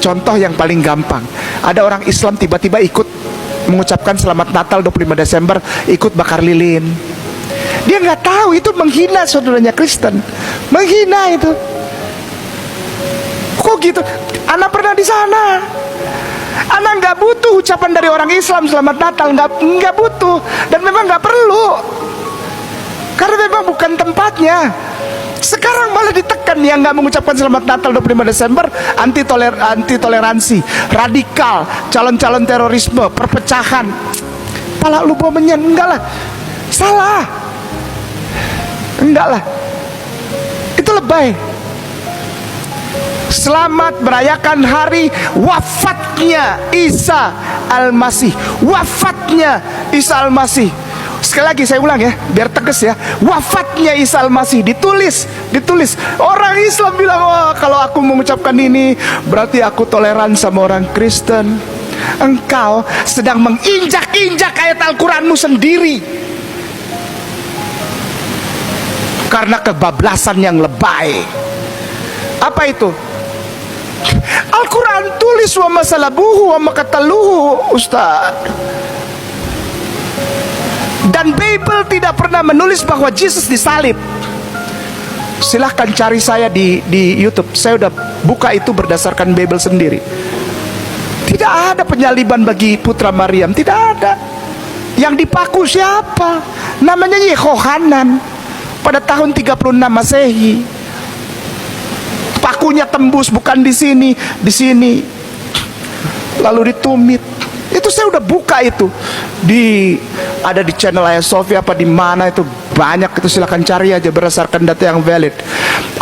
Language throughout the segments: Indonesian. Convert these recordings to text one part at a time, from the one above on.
Contoh yang paling gampang, ada orang Islam tiba-tiba ikut mengucapkan selamat Natal 25 Desember, ikut bakar lilin. Dia nggak tahu itu menghina saudaranya Kristen, menghina itu. Kok gitu? Anak pernah di sana. Anak nggak butuh ucapan dari orang Islam selamat Natal, nggak butuh, dan memang nggak perlu, karena memang bukan tempatnya. Sekarang malah ditekan yang nggak mengucapkan selamat Natal 25 Desember, anti toleransi, radikal, calon-calon terorisme, perpecahan. Pala lu bomenyan, enggak lah, salah, enggak lah, itu lebay. Selamat merayakan hari wafatnya Isa Al-Masih, wafatnya Isa Al-Masih. Sekali lagi saya ulang ya, biar tegas ya. Wafatnya Isa Al-Masih ditulis. Orang Islam bilang, wah kalau aku mengucapkan ini berarti aku toleran sama orang Kristen. Engkau sedang menginjak-injak ayat Al-Quranmu sendiri, karena kebablasan yang lebay. Apa itu? Al-Quran tulis wa masalabuhu wa makataluhu, Ustaz. Dan Bible tidak pernah menulis bahwa Yesus disalib. Silahkan cari saya di YouTube. Saya udah buka itu berdasarkan Bible sendiri. Tidak ada penyaliban bagi putra Maryam, tidak ada. Yang dipaku siapa? Namanya Yehohanan pada tahun 36 Masehi. Pakunya tembus bukan di sini, lalu ditumit. Itu saya udah buka itu ada di channel Ayah Sofia apa di mana itu, banyak itu, silahkan cari aja berdasarkan data yang valid.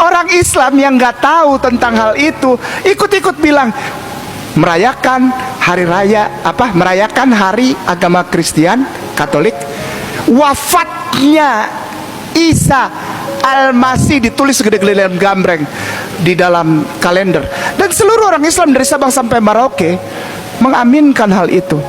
Orang Islam yang nggak tahu tentang hal itu ikut-ikut bilang merayakan hari raya merayakan hari agama Kristen Katolik, wafatnya Isa Al-Masih ditulis gede-gede dalam gambreng di dalam kalender, dan seluruh orang Islam dari Sabang sampai Merauke mengaminkan hal itu.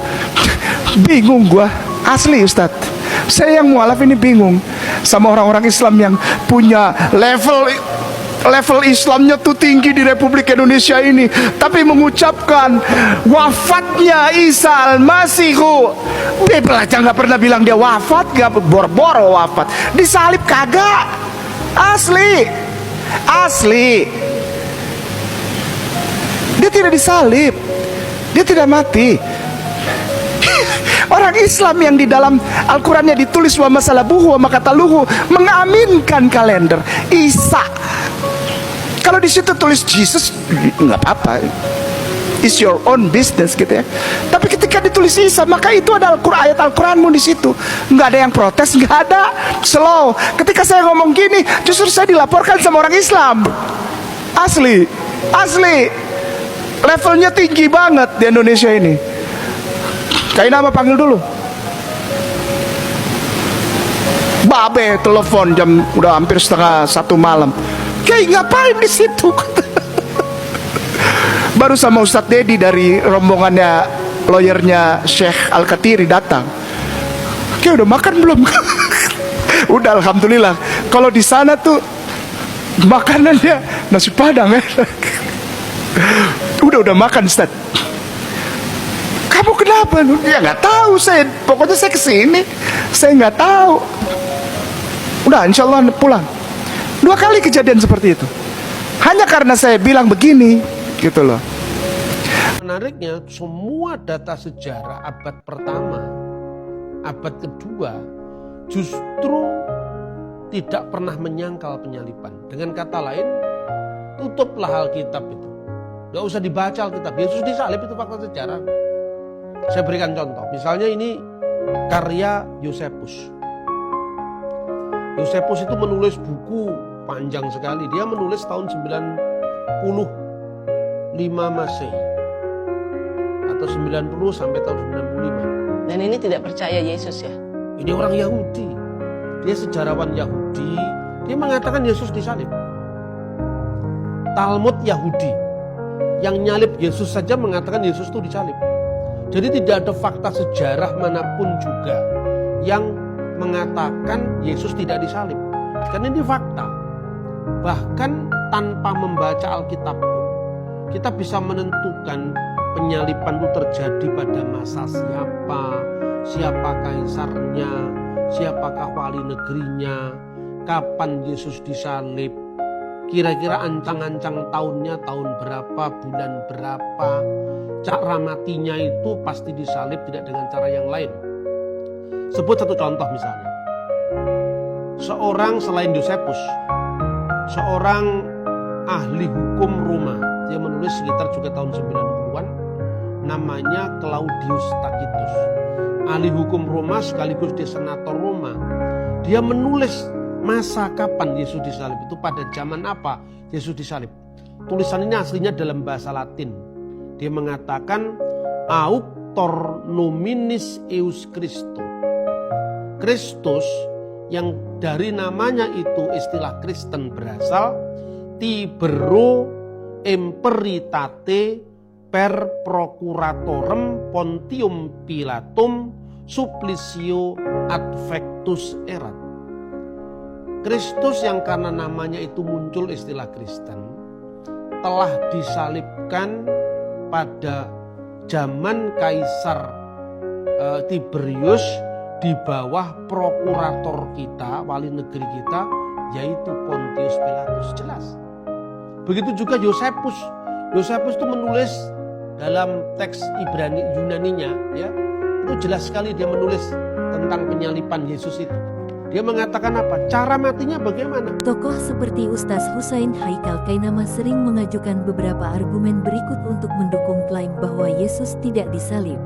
Bingung gua, asli Ustadz. Saya yang mualaf ini bingung sama orang-orang Islam yang punya level Islamnya tuh tinggi di Republik Indonesia ini, tapi mengucapkan wafatnya Isa Al-Masihu. Bible aja nggak pernah bilang dia wafat, nggak boro-boro wafat. Disalib kagak, asli. Dia tidak disalib, dia tidak mati. Orang Islam yang di dalam Al-Qurannya ditulis wa masalabuhu wa makataluhu mengaminkan kalender Isa. Kalau di situ tulis Jesus nggak apa-apa, it's your own business gitu ya. Tapi ketika ditulis Isa, maka itu ada ayat Al-Quranmu di situ. Nggak ada yang protes, nggak ada. Slow. Ketika saya ngomong gini, justru saya dilaporkan sama orang Islam. Asli. Levelnya tinggi banget di Indonesia ini. Kayak nama panggil dulu. Babe telepon jam udah hampir setengah 1 malam. Kayak ngapain di situ? Baru sama Ustadz Dedi dari rombongannya lawyernya Syekh Al-Katiri datang. Kayak udah makan belum? Udah, alhamdulillah. Kalau di sana tuh makanannya nasi padang ya. Udah makan Ustaz. Kamu kenapa? Ya nggak tahu saya. Pokoknya saya kesini, saya nggak tahu. Udah, insya Allah pulang. 2 kali kejadian seperti itu. Hanya karena saya bilang begini, gitu loh. Menariknya, semua data sejarah abad pertama, abad kedua, justru tidak pernah menyangkal penyaliban. Dengan kata lain, tutuplah Alkitab itu. Gak usah dibaca Alkitab. Yesus disalib, itu fakta sejarah. Saya berikan contoh. Misalnya ini karya Yosefus. Yosefus itu menulis buku panjang sekali. Dia menulis tahun 95 Masehi. Atau 90 sampai tahun 95. Dan ini tidak percaya Yesus ya? Ini orang Yahudi. dia sejarawan Yahudi, dia mengatakan Yesus disalib. Talmud Yahudi yang nyalib Yesus saja mengatakan Yesus itu disalib. Jadi tidak ada fakta sejarah manapun juga yang mengatakan Yesus tidak disalib. Karena ini fakta. Bahkan tanpa membaca Alkitab pun kita bisa menentukan penyaliban itu terjadi pada masa siapa kaisarnya, siapakah wali negerinya, kapan Yesus disalib, kira-kira ancang-ancang tahunnya tahun berapa, bulan berapa, cara matinya itu pasti disalib, tidak dengan cara yang lain. Sebut satu contoh misalnya. Seorang selain Yosefus, seorang ahli hukum Roma, dia menulis sekitar juga tahun 90-an, namanya Claudius Tacitus. Ahli hukum Roma sekaligus dia senator Roma. Dia menulis masa kapan Yesus disalib itu, pada zaman apa Yesus disalib. Tulisan ini aslinya dalam bahasa Latin. Dia mengatakan auctor nominis eius Christo. Kristus yang dari namanya itu istilah Kristen berasal, Tibero imperitate per procuratorem Pontium Pilatum supplicio adfectus erat. Kristus yang karena namanya itu muncul istilah Kristen telah disalibkan pada zaman Kaisar Tiberius di bawah prokurator kita, wali negeri kita, yaitu Pontius Pilatus. Jelas. Begitu juga Yosefus. Yosefus itu menulis dalam teks Ibrani Yunaninya, ya, itu jelas sekali dia menulis tentang penyaliban Yesus itu. Dia mengatakan apa? Cara matinya bagaimana? Tokoh seperti Ustaz Husain Haikal Kainama sering mengajukan beberapa argumen berikut untuk mendukung klaim bahwa Yesus tidak disalib.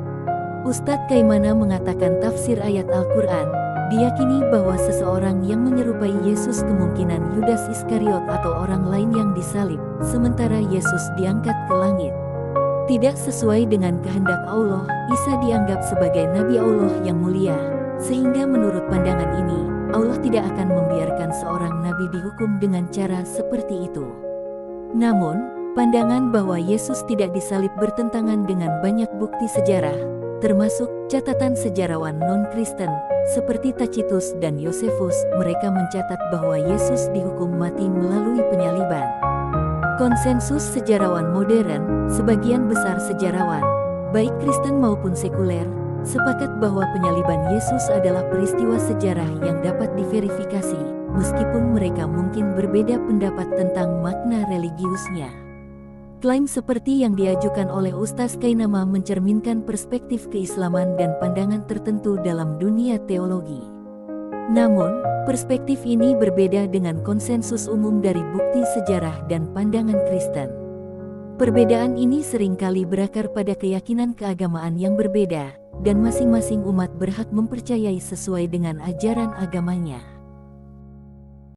Ustadz Kaimana mengatakan tafsir ayat Al-Quran, diyakini bahwa seseorang yang menyerupai Yesus kemungkinan Yudas Iskariot atau orang lain yang disalib, sementara Yesus diangkat ke langit. Tidak sesuai dengan kehendak Allah, Isa dianggap sebagai Nabi Allah yang mulia, sehingga menurut pandangan ini, Allah tidak akan membiarkan seorang Nabi dihukum dengan cara seperti itu. Namun, pandangan bahwa Yesus tidak disalib bertentangan dengan banyak bukti sejarah, termasuk catatan sejarawan non-Kristen, seperti Tacitus dan Yosefus. Mereka mencatat bahwa Yesus dihukum mati melalui penyaliban. Konsensus sejarawan modern, sebagian besar sejarawan, baik Kristen maupun sekuler, sepakat bahwa penyaliban Yesus adalah peristiwa sejarah yang dapat diverifikasi, meskipun mereka mungkin berbeda pendapat tentang makna religiusnya. Klaim seperti yang diajukan oleh Ustaz Kainama mencerminkan perspektif keislaman dan pandangan tertentu dalam dunia teologi. Namun, perspektif ini berbeda dengan konsensus umum dari bukti sejarah dan pandangan Kristen. Perbedaan ini seringkali berakar pada keyakinan keagamaan yang berbeda, dan masing-masing umat berhak mempercayai sesuai dengan ajaran agamanya.